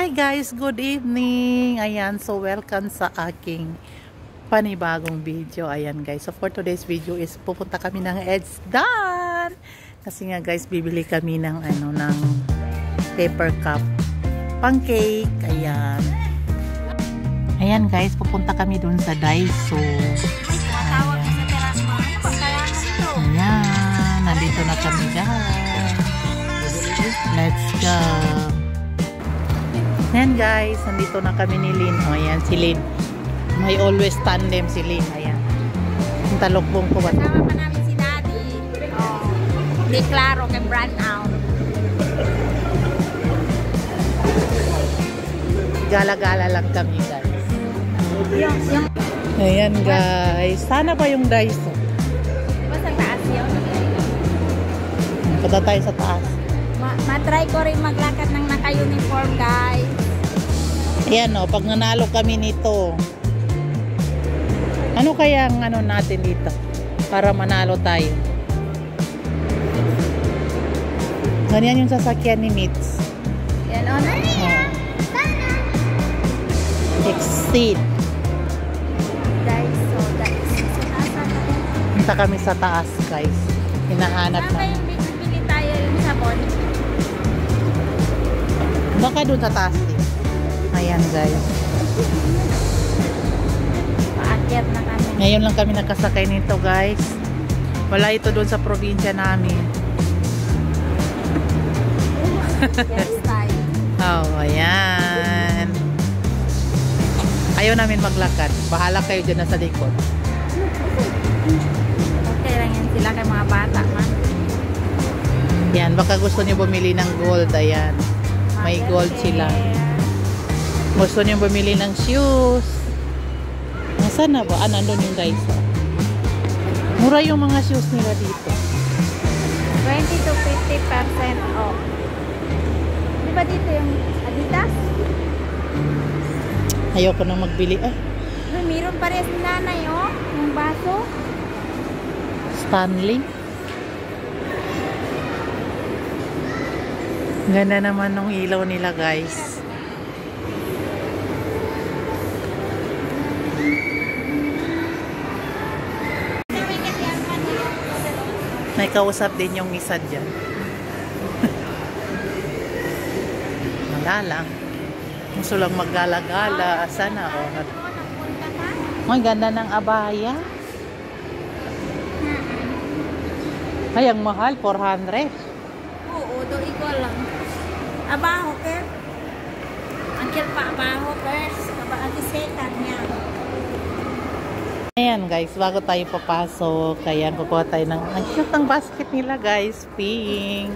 Hi guys, good evening. Ayan, so welcome sa aking panibagong video. Ayan guys, so for today's video is pupunta kami ng EDSA. Kasi nga guys, bibili kami ng ng paper cup pancake. Ayan. Ayan guys, pupunta kami dun sa Daiso. Ayan, nandito na kami guys. Let's go. Ayan guys, nandito na kami ni Lynn. O ayan, si Lynn. May always tandem si Lynn. Ayan. Yung talokbong ko ba? Sama pa namin si Daddy. Oh, hindi klaro kay brand out. Gala-gala lang kami guys. Ayan guys. Sana ba yung Daiso? Diba sa taas yun? Punta tayo sa taas. Matry ko rin maglakad ng naka-uniform guys. Ayan o, pag nanalo kami nito, ano kaya ang natin dito para manalo tayo? Ganyan yung sasakyan ni Mitz. Yan o na niya. Exceed. Daiso. Punta kami sa taas guys. Hinahanap na. Saan ba yung bibili tayo yung sabon? Baka doon sa taas din. Ayan guys. Paakyat na kami. Ngayon lang kami nakasakay nito guys. Wala ito doon sa probinsya namin. Yes, tayo. Oh, ayan. Ayaw namin maglakad. Bahala kayo dyan sa likod. Okay lang yan sila kay mga bata man. Yan, baka gusto niyo bumili ng gold. Ayan. May gold sila. Gusto niyo bumili ng shoes. Nasaan na ba? Nandun yung Daiso. Mura yung mga shoes nila dito. 20 to 50% off. Di ba dito yung Adidas? Ayoko na magbili. Mayroon pa rin si nanay, oh. Yung baso. Stanley. Ganda naman ng ilaw nila, guys. May kausap din yung isa dyan. Wala lang. Gusto lang maggala-gala. Sana, oh. Ang ganda ng abaya. Ay, ang mahal. 400. Oo, do ikaw lang. Abaho, Ker. Angkil pa abaho, Ker. Kabaagisetan niya. Ayan, guys. Bago tayo papasok, kaya kukuha tayo ng ang cute ng basket nila, guys. Pink.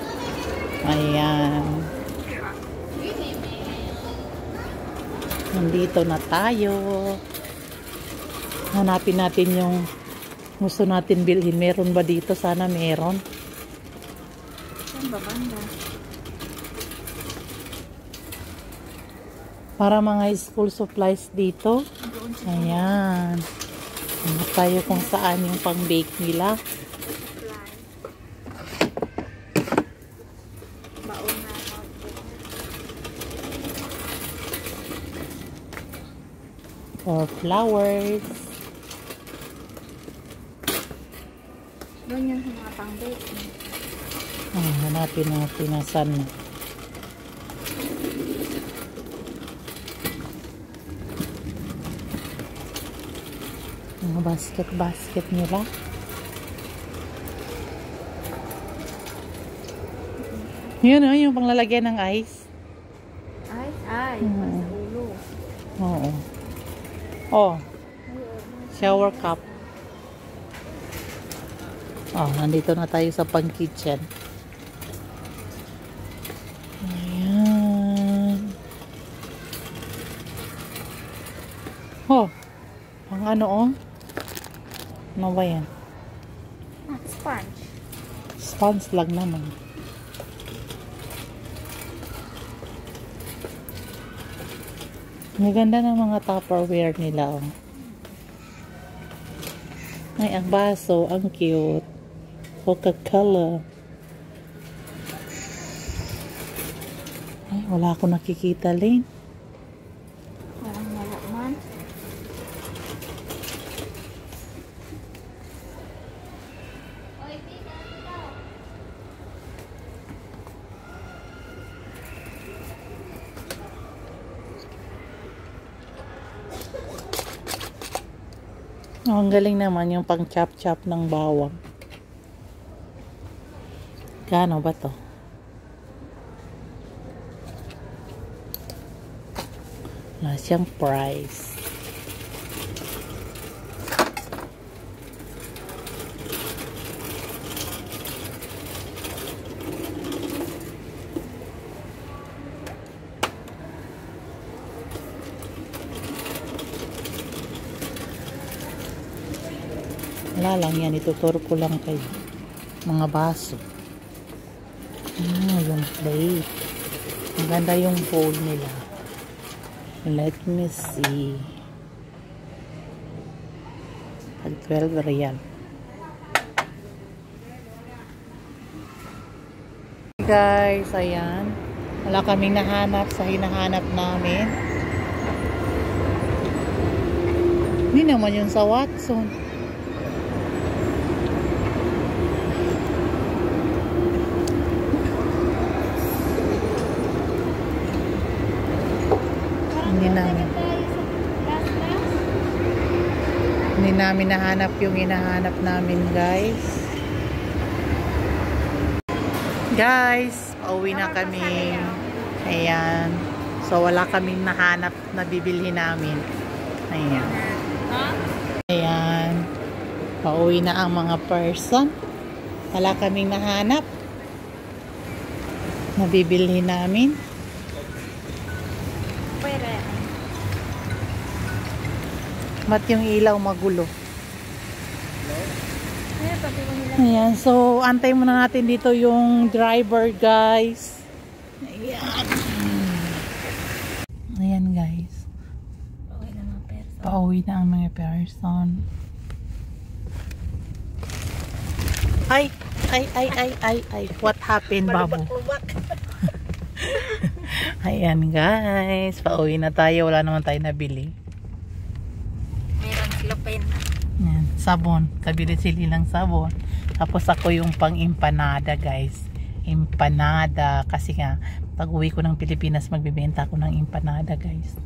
Ayan. Nandito na tayo. Hanapin natin yung gusto natin bilhin. Meron ba dito? Sana meron. Saan ba banda? Para mga school supplies dito. Ayan. Hanap tayo kung saan yung pang-bake nila. Baon na Or flowers. doon yung mga pang-bake. Hanapin natin na saan na. Mga basket nila. Yun yung panglalagyan ng ice. Ay, sa ulo. Oo. Oh. Shower cup. Oh, nandito na tayo sa pang-kitchen. Ayan. Oh. Ang oh. Ano ba yan? Sponge. Sponge lang naman. Ang ganda ng mga Tupperware nila. Oh. Ay, ang baso. Ang cute. Coca-Cola. Ay, Wala akong nakikita, Lane. Parang wala man. Oh, ang galing naman yung pang chop-chop ng bawang. Kano ba to? Wala siyang price. Wala lang yan, ituturo ko lang kayo. Mga baso. Yung plate. Ang ganda yung bowl nila. Let me see. Tag 12 real. Guys, ayan. Wala kaming nahanap sa hinahanap namin. Hindi naman yun sa Watson. Hindi namin nahanap yung hinahanap namin, guys. Guys, pauwi na kami. Ayan. So, wala kaming nahanap na bibilhin namin. Ayan. Ayan. Pauwi na ang mga person. Wala kaming nahanap na bibilhin namin. Ba't yung ilaw magulo? Ayan, so antay muna natin dito yung driver, guys. Ayan. Ayan, guys. Pauwi na ang mga person. Ay. What happened, Babu? Ayan, guys. Pauwi na tayo. Wala naman tayo nabili. Yan, sabon. Kabili sila ng sabon. Tapos ako yung pang empanada, guys. Empanada. Kasi nga, pag uwi ko ng Pilipinas, magbibenta ako ng empanada, guys.